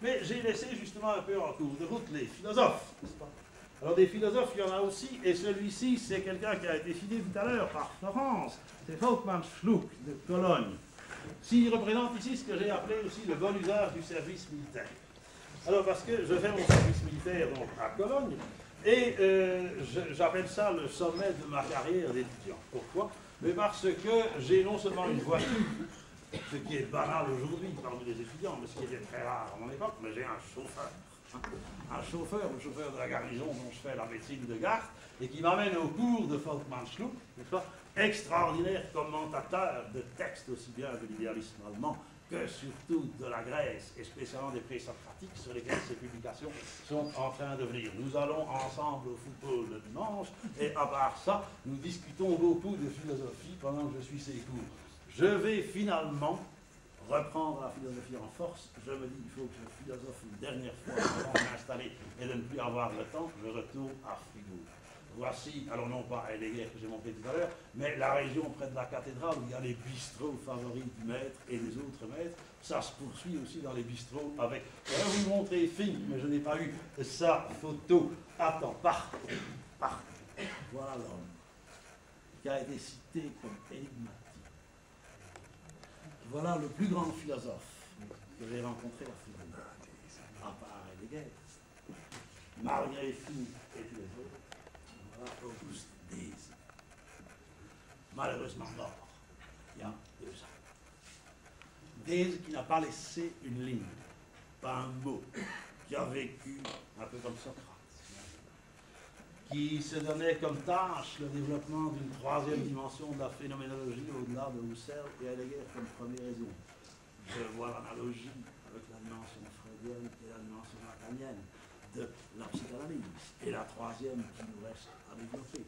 Mais j'ai laissé justement un peu en cours de route les philosophes, n'est-ce pas? Alors des philosophes, il y en a aussi, et celui-ci, c'est quelqu'un qui a été cité tout à l'heure par Florence, c'est Volkmann Schluck de Cologne. S'il représente ici ce que j'ai appelé aussi le bon usage du service militaire. Alors parce que je fais mon service militaire donc, à Cologne, et j'appelle ça le sommet de ma carrière d'étudiant. Pourquoi? Mais parce que j'ai non seulement une voiture, ce qui est banal aujourd'hui parmi les étudiants, mais ce qui était très rare à mon époque, mais j'ai un chauffeur. Un chauffeur, le chauffeur de la garnison dont je fais la médecine de garde, et qui m'amène au cours de Volkmann Schluck, n'est-ce pas? Extraordinaire commentateur de textes aussi bien de l'idéalisme allemand que surtout de la Grèce, et spécialement des présocratiques sur lesquels ces publications sont en train de venir. Nous allons ensemble au football le dimanche, et à part ça, nous discutons beaucoup de philosophie pendant que je suis ses cours. Je vais finalement reprendre la philosophie en force. Je me dis qu'il faut que je philosophe une dernière fois avant de m'installer et de ne plus avoir le temps. Je retourne à Fribourg. Voici, alors non pas à Heidegger que j'ai montré tout à l'heure, mais la région près de la cathédrale où il y a les bistrots favoris du maître et des autres maîtres. Ça se poursuit aussi dans les bistrots avec... Je vais vous montrer Fink, mais je n'ai pas eu sa photo. Attends, partout. Voilà l'homme qui a été cité comme énigmatique. Voilà le plus grand philosophe que j'ai rencontré à Fribourg, à part Heidegger, malgré Fink et tous les autres. Voilà Auguste Dees, malheureusement mort il y a 2 ans. Dees qui n'a pas laissé une ligne, pas un mot, qui a vécu un peu comme Socrate, qui se donnait comme tâche le développement d'une 3e dimension de la phénoménologie au-delà de Husserl et Heidegger comme premier raison. Je vois l'analogie avec la dimension freudienne et la dimension lacanienne de la psychanalyse, et la 3e qui nous reste à développer,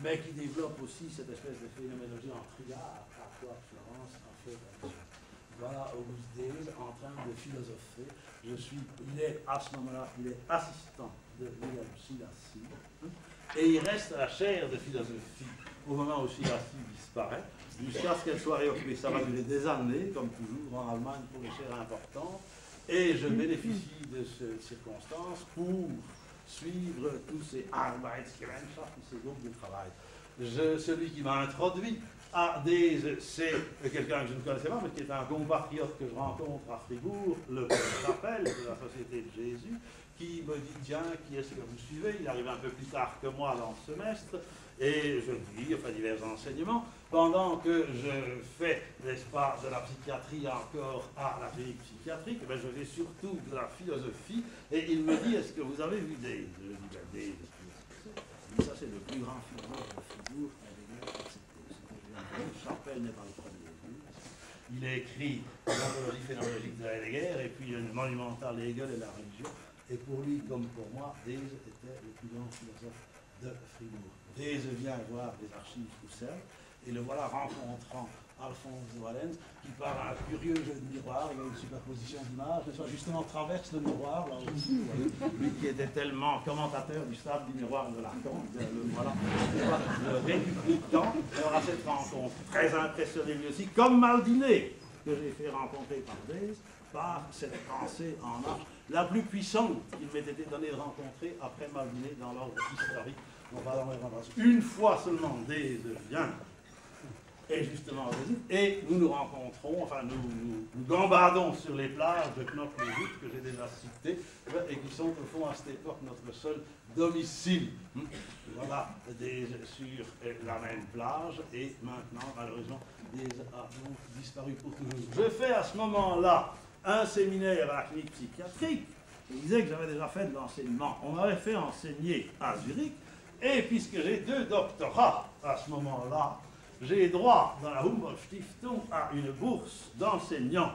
mais qui développe aussi cette espèce de phénoménologie en triade à quoi Florence a fait attention. Voilà Auguste Dees en train de philosopher. Il est à ce moment-là, il est assistant de Wilhelm Silassi, et il reste à la chaire de philosophie au moment où Silassi disparaît, jusqu'à ce qu'elle soit réoccupée. Ça va durer des années, comme toujours en Allemagne pour les chaires importantes, et je bénéficie de cette circonstance pour suivre tous ces Arbeitsgemeinschaft, tous ces groupes de travail. Celui qui m'a introduit à Dees, c'est quelqu'un que je ne connaissais pas, mais qui est un compatriote que je rencontre à Fribourg, le père Chapelle de la Société de Jésus, qui me dit, tiens, qui est-ce que vous suivez? Il arrive un peu plus tard que moi dans le semestre, et je dis, enfin divers enseignements, pendant que je fais, n'est-ce pas, de la psychiatrie encore à la clinique psychiatrique, ben je fais surtout de la philosophie, et il me dit, est-ce que vous avez vu Dees? Je dis, ben Dees, ça c'est le plus grand philosophe de Fribourg, Chapelle n'est pas le premier. Il a écrit l'anthologie phénoménologique de Heidegger, et puis le monumental Hegel et la religion, et pour lui, comme pour moi, Dees était le plus grand philosophe de Fribourg. Dees vient voir les archives Husserl, et le voilà rencontrant Alphonse de Walens, qui par un curieux jeu de miroir, il y a une superposition d'images, et soit justement traverse le miroir, là aussi, lui qui était tellement commentateur du stade du miroir de Lacan, voilà, le républicain. Alors à cette rencontre, très impressionné lui aussi, comme Maldiné, que j'ai fait rencontrer par Dees, par cette pensée en marche, la plus puissante qu'il m'ait été donné de rencontrer après Maldiné dans l'ordre historique. Une fois seulement, Dees vient, et justement, et nous nous rencontrons, enfin nous gambadons sur les plages de Knopf-le-Hutt que j'ai déjà citées, et qui sont au fond à cette époque notre seul domicile. Voilà, sur la même plage, et maintenant, malheureusement, Dees a donc disparu pour toujours. Je fais à ce moment-là un séminaire à la clinique psychiatrique. Je disais que j'avais déjà fait de l'enseignement. On m'avait fait enseigner à Zurich, et puisque j'ai 2 doctorats à ce moment-là, j'ai droit dans la Humboldt Stiftung à une bourse d'enseignant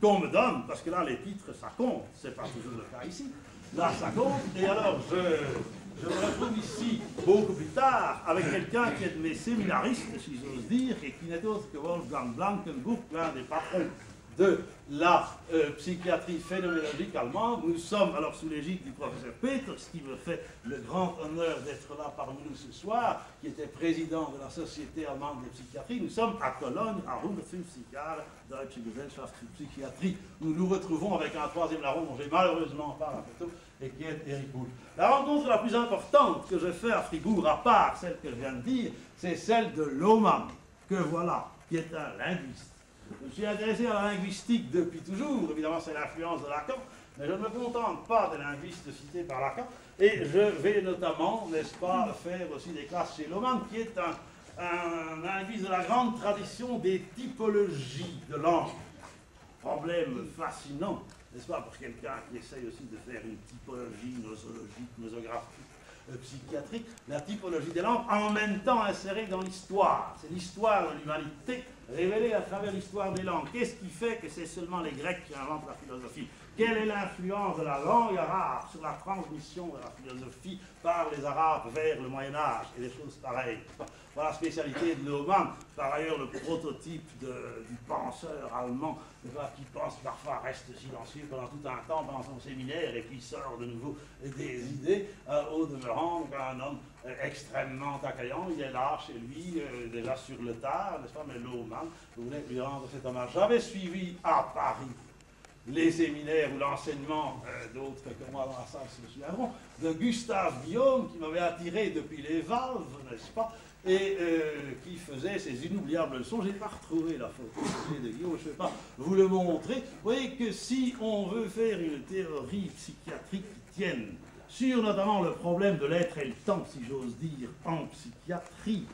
qu'on me donne, parce que là les titres ça compte, c'est pas toujours le cas ici, là ça compte, et alors je me retrouve ici beaucoup plus tard avec quelqu'un qui est de mes séminaristes, si j'ose dire, et qui n'est autre que Wolfgang Blankenburg, l'un des patrons de la psychiatrie phénoménologique allemande. Nous sommes alors sous l'égide du professeur Peters, qui me fait le grand honneur d'être là parmi nous ce soir, qui était président de la Société allemande de psychiatrie. Nous sommes à Cologne, à 150 Jahre Deutsche Gesellschaft für Psychiatrie. Nous nous retrouvons avec un troisième larron dont j'ai malheureusement pas la photo, et qui est Eric Boule. La rencontre la plus importante que je fais à Fribourg, à part celle que je viens de dire, c'est celle de Lohmann, que voilà, qui est un linguiste. Je me suis intéressé à la linguistique depuis toujours, évidemment c'est l'influence de Lacan, mais je ne me contente pas des linguistes cités par Lacan, et je vais notamment, n'est-ce pas, faire aussi des classes chez Lohmann, qui est un linguiste de la grande tradition des typologies de langue. Problème fascinant, n'est-ce pas, pour quelqu'un qui essaye aussi de faire une typologie nosologique, nosographique, psychiatrique, la typologie des langues, en même temps insérée dans l'histoire. C'est l'histoire de l'humanité révélée à travers l'histoire des langues. Qu'est-ce qui fait que c'est seulement les Grecs qui inventent la philosophie? Quelle est l'influence de la langue arabe sur la transmission de la philosophie par les Arabes vers le Moyen-Âge et des choses pareilles? Voilà la spécialité de Lohmann, par ailleurs le prototype du penseur allemand qui pense parfois reste silencieux pendant tout un temps pendant son séminaire et puis sort de nouveau des idées, au demeurant un homme extrêmement accueillant. Il est là chez lui, déjà sur le tard, n'est-ce pas, mais Lohmann, vous voulez lui rendre cet hommage. J'avais suivi à Paris les séminaires ou l'enseignement d'autres que moi dans la salle se souviendront, de Gustave Guillaume, qui m'avait attiré depuis les valves, n'est-ce pas, et qui faisait ces inoubliables leçons. Je n'ai pas retrouvé la photo de Guillaume, je ne vais pas vous le montrer. Vous voyez que si on veut faire une théorie psychiatrique qui tienne sur notamment le problème de l'être et le temps, si j'ose dire, en psychiatrie,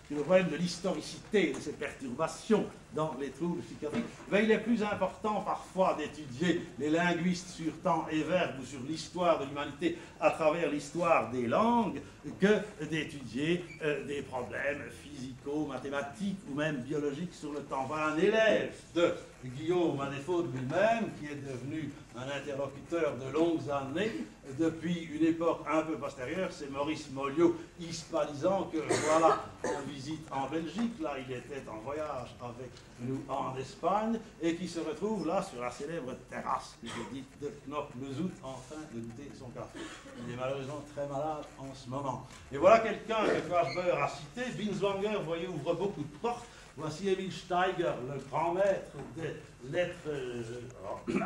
sur le problème de l'historicité de ces perturbations dans les troubles psychiatriques, ben, il est plus important parfois d'étudier les linguistes sur temps et verbe ou sur l'histoire de l'humanité à travers l'histoire des langues que d'étudier des problèmes physico-mathématiques ou même biologiques sur le temps. Voilà un élève de Guillaume, à défaut de lui-même, qui est devenu un interlocuteur de longues années depuis une époque un peu postérieure, c'est Maurice Molliot, hispalisant que voilà, en visite en Belgique, là il était en voyage avec nous en Espagne, et qui se retrouve là sur la célèbre terrasse, que j'ai dit, de Knock-le-Zout, en train de goûter son café. Il est malheureusement très malade en ce moment. Et voilà quelqu'un que Fassbauer a cité. Binswanger, vous voyez, ouvre beaucoup de portes. Voici Emil Steiger, le grand maître des lettres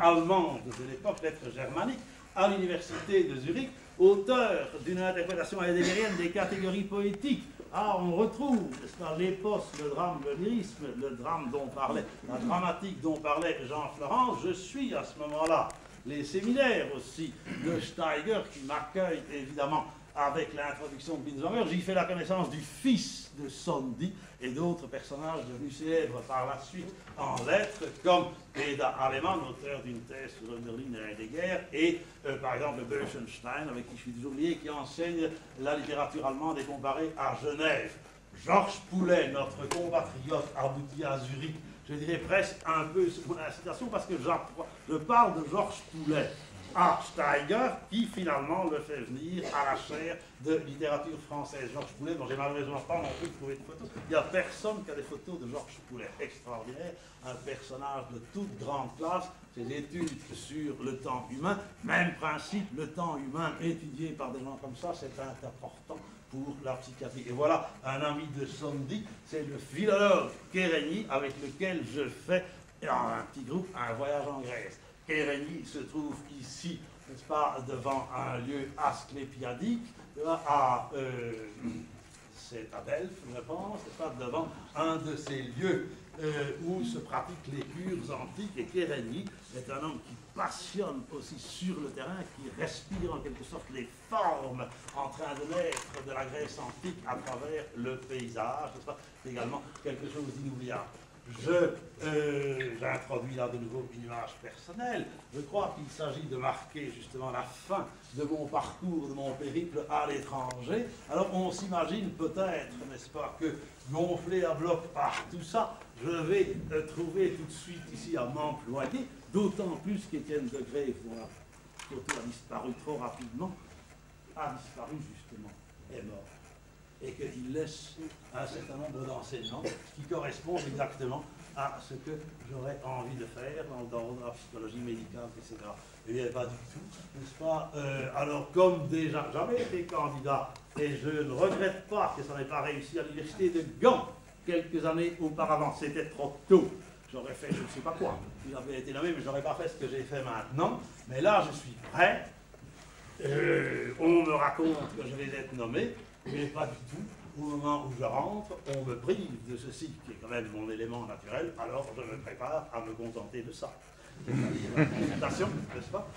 allemandes de l'époque, lettres germaniques, à l'université de Zurich, auteur d'une interprétation heideggerienne des catégories poétiques. Ah, on retrouve, n'est-ce pas, l'épos, le drame, le lyrisme, le drame dont parlait, la dramatique dont parlait Jean Florence. Je suis à ce moment-là les séminaires aussi de Steiger, qui m'accueille évidemment avec l'introduction de Binswanger. J'y fais la connaissance du fils de Sondy et d'autres personnages devenus célèbres par la suite en lettres, comme Eda Alemann, auteur d'une thèse sur Hölderlin et Heidegger, et par exemple Böchenstein, avec qui je suis toujours lié, qui enseigne la littérature allemande et comparée à Genève. Georges Poulet, notre compatriote abouti à Zurich, je dirais presque un peu sous mon incitation, parce que je parle de Georges Poulet à Steiger, qui finalement le fait venir à la chaire de littérature française. Georges Poulet, dont j'ai malheureusement pas non plus trouvé de photos. Il n'y a personne qui a des photos de Georges Poulet. Extraordinaire, un personnage de toute grande classe. Ses études sur le temps humain, même principe, le temps humain étudié par des gens comme ça, c'est important pour la psychiatrie. Et voilà un ami de Sondy, c'est le philologue Kérény, avec lequel je fais, un petit groupe, un voyage en Grèce. Kérény se trouve ici, n'est-ce pas, devant un lieu asclépiadique, c'est à Delphes, je pense, n'est-ce pas, devant un de ces lieux où se pratiquent les cures antiques. Et Kérény est un homme qui passionne aussi sur le terrain, qui respire en quelque sorte les formes en train de naître de la Grèce antique à travers le paysage, n'est-ce pas, c'est également quelque chose d'inoubliable. J'introduis là de nouveau une image personnelle. Je crois qu'il s'agit de marquer justement la fin de mon parcours, de mon périple à l'étranger. Alors on s'imagine peut-être, n'est-ce pas, que gonflé à bloc par tout ça, je vais trouver tout de suite ici à m'employer, d'autant plus qu'Étienne de Grève, dont la photo a disparu trop rapidement, a disparu justement, est mort. Et qu'il laisse un certain nombre d'enseignements qui correspondent exactement à ce que j'aurais envie de faire dans la psychologie médicale, etc. Eh bien, pas du tout, n'est-ce pas? Alors, comme déjà, j'avais été candidat, et je ne regrette pas que ça n'ait pas réussi à l'université de Gand, quelques années auparavant, c'était trop tôt. J'aurais fait je ne sais pas quoi, il avait été nommé, mais je n'aurais pas fait ce que j'ai fait maintenant. Mais là, je suis prêt. On me raconte que je vais être nommé, mais pas du tout. Au moment où je rentre, on me prive de ceci, qui est quand même mon élément naturel, alors je me prépare à me contenter de ça. C'est-à-dire la consultation, n'est-ce pas?